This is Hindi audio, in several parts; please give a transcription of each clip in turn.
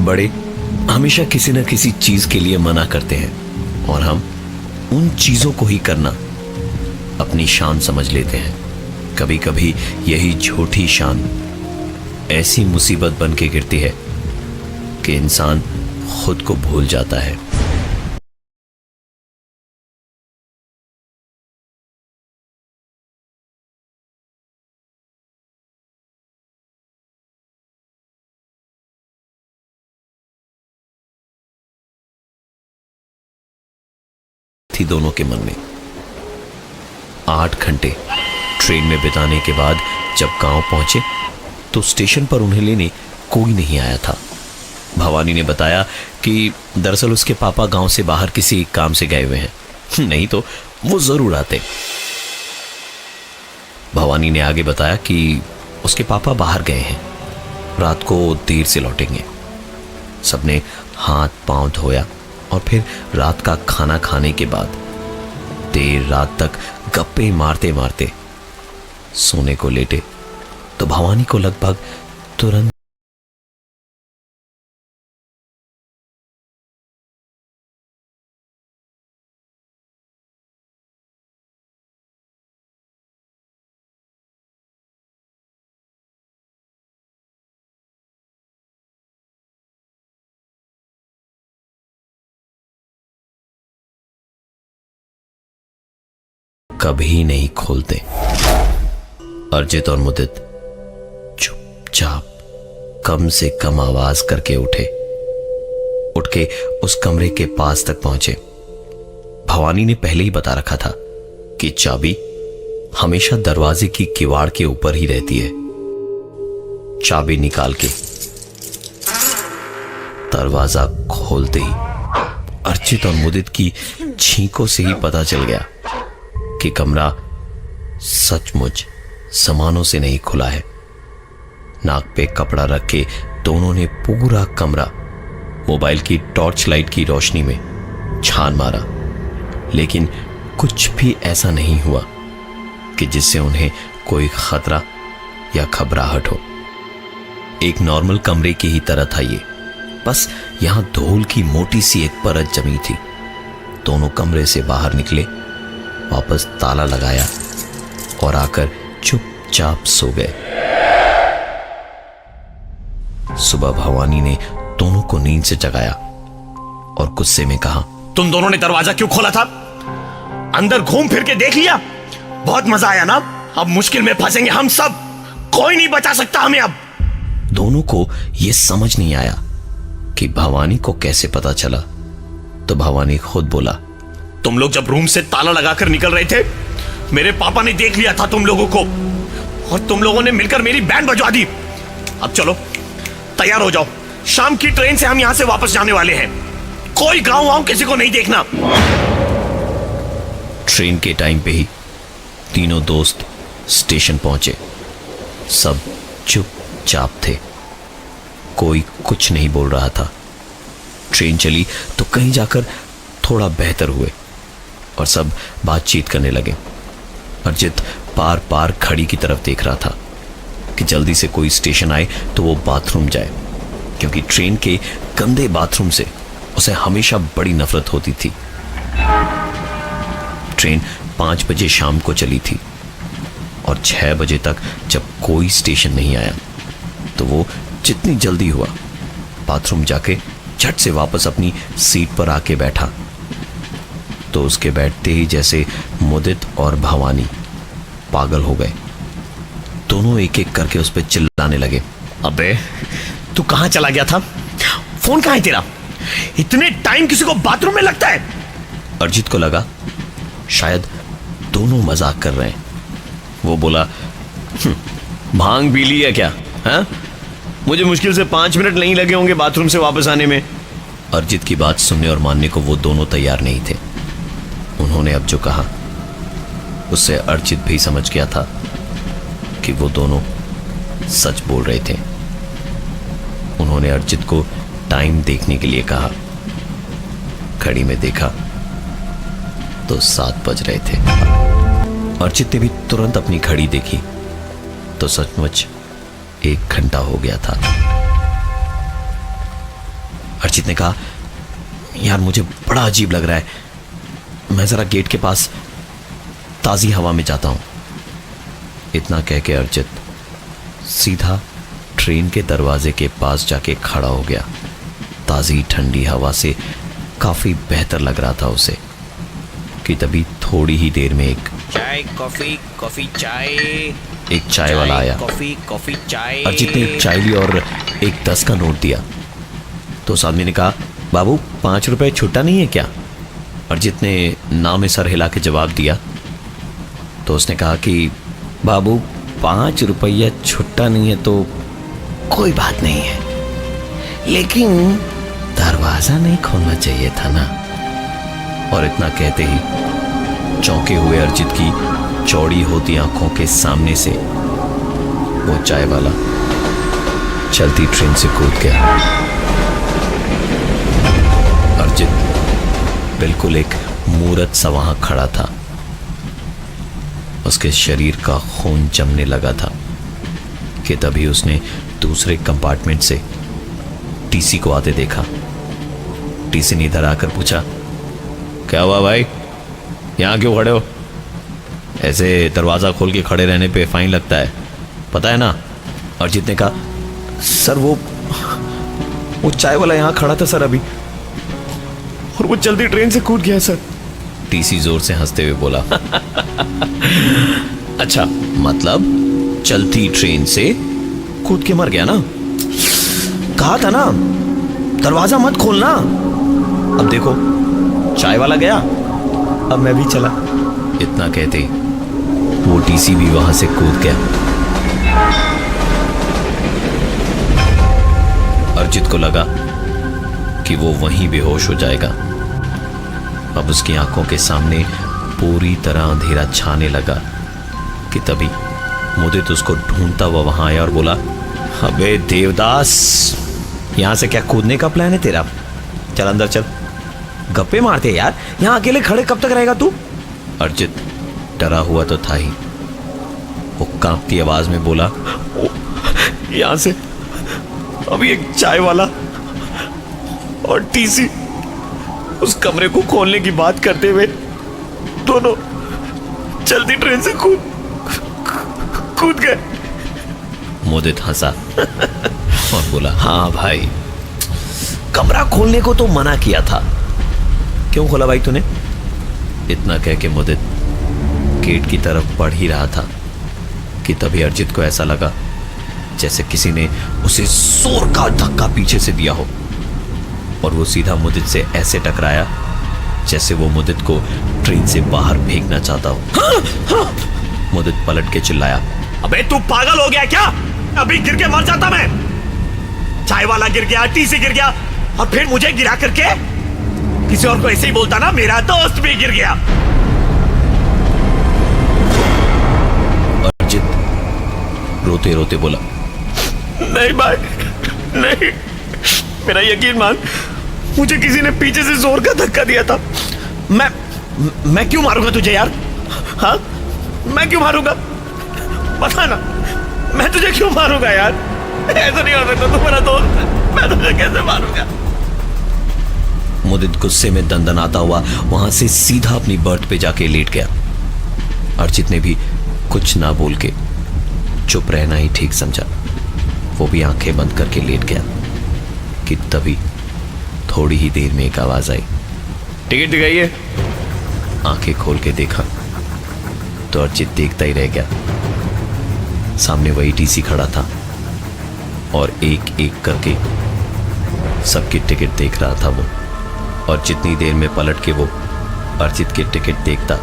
बड़े हमेशा किसी न किसी चीज के लिए मना करते हैं और हम उन चीजों को ही करना अपनी शान समझ लेते हैं। कभी कभी यही झूठी शान ऐसी मुसीबत बन के गिरती है कि इंसान खुद को भूल जाता है। थी दोनों के मन में। 8 घंटे ट्रेन में बिताने के बाद जब गांव पहुंचे तो स्टेशन पर उन्हें लेने कोई नहीं आया था। भवानी ने बताया कि दरअसल उसके पापा गांव से बाहर किसी काम से गए हुए हैं, नहीं तो वो जरूर आते। भवानी ने आगे बताया कि उसके पापा बाहर गए हैं, रात को देर से लौटेंगे। सबने हाथ पांव धोया और फिर रात का खाना खाने के बाद देर रात तक गप्पे मारते मारते सोने को लेटे तो भवानी को लगभग तुरंत कभी नहीं खोलते। अर्जित और मुदित चुपचाप कम से कम आवाज करके उठ के उस कमरे के पास तक पहुंचे। भवानी ने पहले ही बता रखा था कि चाबी हमेशा दरवाजे की किवाड़ के ऊपर ही रहती है। चाबी निकाल के दरवाजा खोलते ही अर्जित और मुदित की छींकों से ही पता चल गया कि कमरा सचमुच सामानों से नहीं खुला है। नाक पे कपड़ा रख के दोनों ने पूरा कमरा मोबाइल की टॉर्च लाइट की रोशनी में छान मारा, लेकिन कुछ भी ऐसा नहीं हुआ कि जिससे उन्हें कोई खतरा या घबराहट हो। एक नॉर्मल कमरे की ही तरह था ये, बस यहां धूल की मोटी सी एक परत जमी थी। दोनों कमरे से बाहर निकले, वापस ताला लगाया और आकर चुपचाप सो गए। सुबह भवानी ने दोनों को नींद से जगाया और गुस्से में कहा, तुम दोनों ने दरवाजा क्यों खोला था? अंदर घूम फिर के देख लिया? बहुत मजा आया ना? अब मुश्किल में फंसेंगे हम सब, कोई नहीं बचा सकता हमें अब। दोनों को यह समझ नहीं आया कि भवानी को कैसे पता चला, तो भवानी खुद बोला, तुम लोग जब रूम से ताला लगाकर निकल रहे थे, मेरे पापा ने देख लिया था तुम लोगों को और तुम लोगों ने मिलकर मेरी बैंड बजवा दी। अब चलो तैयार हो जाओ, शाम की ट्रेन से हम यहां से वापस जाने वाले हैं। कोई गांव वाँव किसी को नहीं देखना। ट्रेन के टाइम पे ही तीनों दोस्त स्टेशन पहुंचे। सब चुपचाप थे, कोई कुछ नहीं बोल रहा था। ट्रेन चली तो कहीं जाकर थोड़ा बेहतर हुए और सब बातचीत करने लगे। अर्जित पार पार घड़ी की तरफ देख रहा था कि जल्दी से कोई स्टेशन आए तो वो बाथरूम जाए, क्योंकि ट्रेन के गंदे बाथरूम से उसे हमेशा बड़ी नफरत होती थी। ट्रेन 5 बजे शाम को चली थी और 6 बजे तक जब कोई स्टेशन नहीं आया तो वो जितनी जल्दी हुआ बाथरूम जाके झट से वापस अपनी सीट पर आके बैठा। तो उसके बैठते ही जैसे मुदित और भवानी पागल हो गए। दोनों एक एक करके उस पर चिल्लाने लगे, अबे तू कहां चला गया था? फोन कहां है तेरा? इतने टाइम किसी को बाथरूम में लगता है? अर्जित को लगा शायद दोनों मजाक कर रहे हैं। वो बोला, भांग पी ली है क्या? हाँ, मुझे मुश्किल से 5 मिनट नहीं लगे होंगे बाथरूम से वापस आने में। अर्जित की बात सुनने और मानने को वो दोनों तैयार नहीं थे। उन्होंने अब जो कहा उससे अर्जित भी समझ गया था कि वो दोनों सच बोल रहे थे। उन्होंने अर्जित को टाइम देखने के लिए कहा। घड़ी में देखा तो 7 बज रहे थे। अर्जित ने भी तुरंत अपनी घड़ी देखी तो सचमुच 1 घंटा हो गया था। अर्चित ने कहा, यार मुझे बड़ा अजीब लग रहा है, मैं जरा गेट के पास ताज़ी हवा में जाता हूं। इतना कह के अर्चित सीधा ट्रेन के दरवाजे के पास जाके खड़ा हो गया। ताज़ी ठंडी हवा से काफी बेहतर लग रहा था उसे कि तभी थोड़ी ही देर में एक चाय कॉफी कॉफी चाय चाय वाला आया। कॉफी कॉफी चाय। अर्जित ने एक चाय ली और एक 10 का नोट दिया तो उस आदमी ने कहा, बाबू 5 रुपए छुट्टा नहीं है क्या? अर्जित ने ना में सर हिला के जवाब दिया तो उसने कहा कि बाबू 5 रुपया छुट्टा नहीं है तो कोई बात नहीं है, लेकिन दरवाजा नहीं खोलना चाहिए था ना। और इतना कहते ही चौंके हुए अर्जित की चौड़ी होती आंखों के सामने से वो चाय वाला चलती ट्रेन से कूद गया। अर्जित बिल्कुल एक मूर्त सा वहां खड़ा था। उसके शरीर का खून जमने लगा था कि तभी उसने दूसरे कंपार्टमेंट से टीसी को आते देखा। टीसी ने इधर आकर पूछा, क्या हुआ भाई, यहां क्यों खड़े हो? ऐसे दरवाजा खोल के खड़े रहने पे फाइन लगता है, पता है ना? अर्जित ने कहा, सर वो चाय वाला यहां खड़ा था सर अभी, और वो जल्दी ट्रेन से कूद गया सर। टीसी जोर से हंसते हुए बोला, अच्छा मतलब चलती ट्रेन से कूद के मर गया ना? कहा था ना दरवाजा मत खोलना। अब देखो चाय वाला गया, अब मैं भी चला। इतना कहते वो टीसी भी वहां से कूद गया। अर्जित को लगा कि वो वहीं बेहोश हो जाएगा। अब उसकी आंखों के सामने पूरी तरह अंधेरा छाने लगा कि तभी मुदित उसको ढूंढता हुआ वहां आया और बोला, अबे देवदास, यहां से क्या कूदने का प्लान है तेरा? चल अंदर चल, गप्पे मारते यार, यहां अकेले खड़े कब तक रहेगा तू? अर्जित डरा हुआ तो था ही, वो कांपती आवाज में बोला, यहां से अभी एक चाय वाला और टीसी उस कमरे को खोलने की बात करते हुए दोनों चलती ट्रेन से कूद गए। मुदित हंसा और बोला, हाँ भाई, कमरा खोलने को तो मना किया था, क्यों खोला भाई तूने? इतना कह के मुदित गेट की तरफ बढ़ ही रहा था कि तभी अर्जित को ऐसा लगा जैसे किसी ने उसे जोर का धक्का पीछे से दिया हो, और वो सीधा मुदित से ऐसे टकराया जैसे वो मुदित को ट्रेन से बाहर फेंकना चाहता हो। हाँ, हाँ। मुदित पलट के चिल्लाया, अबे तू पागल हो गया क्या? अभी गिर के मर जाता मैं। चाय वाला गिर गया, टीसी गिर गया, और फिर मुझे गिरा करके किसी और को ऐसे ही बोलता ना, मेरा दोस्त भी गिर गया। अर्जित रोते रोते बोला, नहीं भाई नहीं, मेरा यकीन मान, मुझे किसी ने पीछे से जोर का धक्का दिया था। मैं क्यों मारूंगा तुझे यार? हाँ, मैं क्यों मारूंगा? बता ना, मैं तुझे क्यों मारूंगा यार? ऐसा नहीं हो सकता, तू मेरा दोस्त है, मैं तुझे कैसे मारूंगा? मुदित गुस्से में दंदनाता हुआ वहां से सीधा अपनी बर्थ पे जाके लेट गया। अर्जित ने भी कुछ ना बोल के चुप रहना ही ठीक समझा। वो भी आंखें बंद करके लेट गया कि तभी थोड़ी ही देर में एक आवाज आई, टिकट दिखाइए। आंखें खोल के देखा तो अर्जित देखता ही रह गया। सामने वही टीसी खड़ा था और एक एक करके सबकी टिकट देख रहा था वो, और जितनी देर में पलट के वो अर्जित की टिकट देखता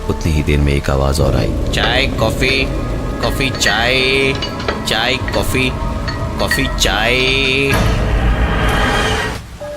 उतनी ही देर में एक आवाज और आई, चाय कॉफी कॉफी चाय चाय कॉफी कॉफी चाय।